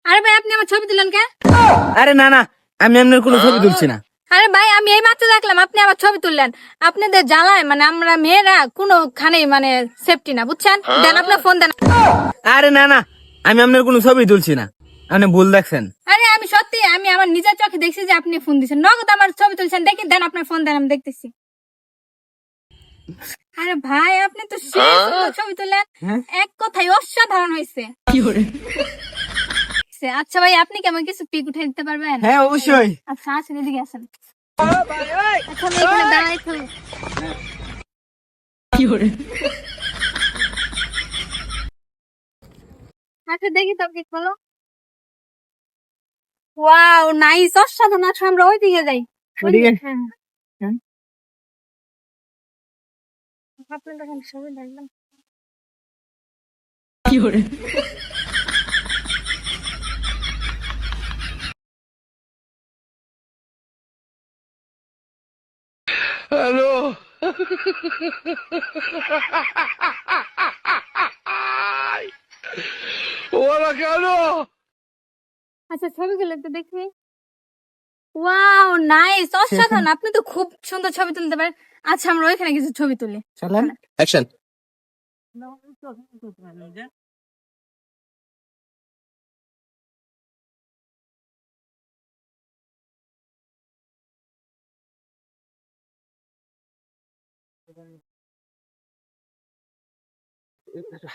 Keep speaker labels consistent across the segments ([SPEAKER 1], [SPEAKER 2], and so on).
[SPEAKER 1] আরে ভাই আপনি আমার ছবি তুলেন কে?
[SPEAKER 2] আরে না না, আমি আপনার কোনো ছবি তুলছি না।
[SPEAKER 1] আরে ভাই আমি এই মাত্র দেখলাম আপনি আমার ছবি তুললেন। আপনাদের জ্বালায় মানে আমরা মেয়েরা কোনোখানেই মানে সেফটি না, বুঝছেন? দেন আপনার ফোন দেন।
[SPEAKER 2] আরে না না, আমি আপনার কোনো ছবি তুলছি না, আপনি ভুল দেখছেন।
[SPEAKER 1] আরে আমি সত্যি আমি আমার নিজের চোখে দেখছি যে আপনি ফোন দিচ্ছেন, নগদ আমার ছবি তুলছেন। দেখি দেন আপনার ফোন দেন, আমি দেখতেছি। আরে ভাই আপনি তো সেই সুন্দর ছবি তুললেন, এক কথায় অসাধারণ হয়েছে। আচ্ছা ভাই আপনি কেমন কিছু পিক উঠে দিতে পারবেন?
[SPEAKER 2] হ্যাঁ অবশ্যই।
[SPEAKER 1] আচ্ছা আসেন এদিকে আসেন। আচ্ছা আমি এখানে দাঁড়াই থাকি। আচ্ছা দেখি তো পিক বলো। ওয়াও নাইস, অসাধারণ। আচ্ছা আমরা ওইদিকে যাই।
[SPEAKER 2] ওইদিকে?
[SPEAKER 1] হ্যাঁ
[SPEAKER 2] হ্যাঁ।
[SPEAKER 1] আপনার দেখেন ছবি দেখলাম।
[SPEAKER 3] Hello. Hola, Carlos.
[SPEAKER 1] আচ্ছা ছবিগুলো একটু দেখি। ওয়াও নাইস, অসাধারণ। আপনি তো খুব সুন্দর ছবি তুলতে পারেন। আচ্ছা আমরা ওইখানে কিছু ছবি তুলি।
[SPEAKER 2] চলেন।
[SPEAKER 3] Action.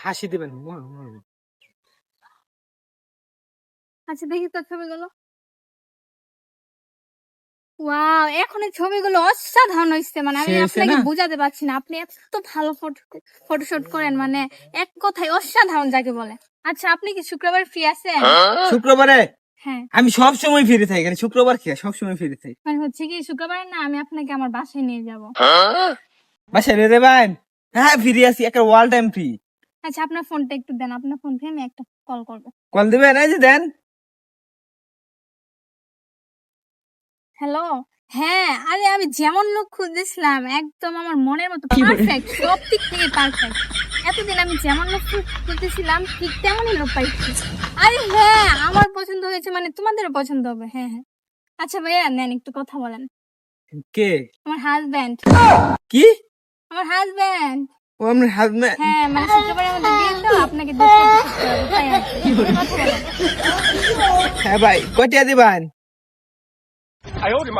[SPEAKER 2] হাসি দিবেন।
[SPEAKER 1] আচ্ছা দেখি তোর ছবিগুলো। ওয়াও এখন এই ছবিগুলো অসাধারণ হয়েছে, মানে আমি
[SPEAKER 2] সে হয়েছে
[SPEAKER 1] আপনাকে
[SPEAKER 2] না?
[SPEAKER 1] বোঝাতে পারছি না। আপনি এত ভালো ফটোশুট করেন, মানে এক কথায় অসাধারণ যাকে বলে। আচ্ছা আপনি কি শুক্রবার ফ্রি আছেন?
[SPEAKER 2] শুক্রবারে
[SPEAKER 1] হ্যাঁ
[SPEAKER 2] আমি সব সময় ফ্রি থাকি, মানে শুক্রবার কি সব সময় ফ্রি থাকি।
[SPEAKER 1] মানে হচ্ছে কি শুক্রবার না আমি আপনাকে আমার বাসায় নিয়ে যাব।
[SPEAKER 2] বাসায় নিয়ে যাবেন? হ্যাঁ ফ্রি আছি, একটা ওয়াল টাইম ফ্রি।
[SPEAKER 1] আচ্ছা আপনার ফোনটা একটু দেন, আপনার ফোন থেকে আমি একটা কল করবো।
[SPEAKER 2] কল দিবেন? এই যে দেন।
[SPEAKER 1] হ্যালো। হ্যাঁ আরে আমি যেমন লোক খুঁজতেছিলাম একদম আমার মনের মতো পারফেক্ট, সব দিক থেকে পারফেক্ট। এতদিন আমি যেমন লোক খুঁজতেছিলাম ঠিক তেমনই লোক পাইছি। আরে হ্যাঁ আমার পছন্দ হয়েছে, মানে তোমাদেরও পছন্দ হবে। হ্যাঁ হ্যাঁ আচ্ছা ভাইয়া নেন একটু কথা বলেন।
[SPEAKER 2] কে?
[SPEAKER 1] আমার হাজবেন্ড।
[SPEAKER 2] কি?
[SPEAKER 1] আমার হাজবেন্ড।
[SPEAKER 2] ও আমার হাজবেন্ড?
[SPEAKER 1] হ্যাঁ মানে শুক্রবার আমাদের বিয়ে, তো আপনাকে দেখতে হবে তাই আর কি। কথা বলেন।
[SPEAKER 2] হ্যাঁ ভাই, কয়টা দিবেন?
[SPEAKER 3] 哎呦我的妈！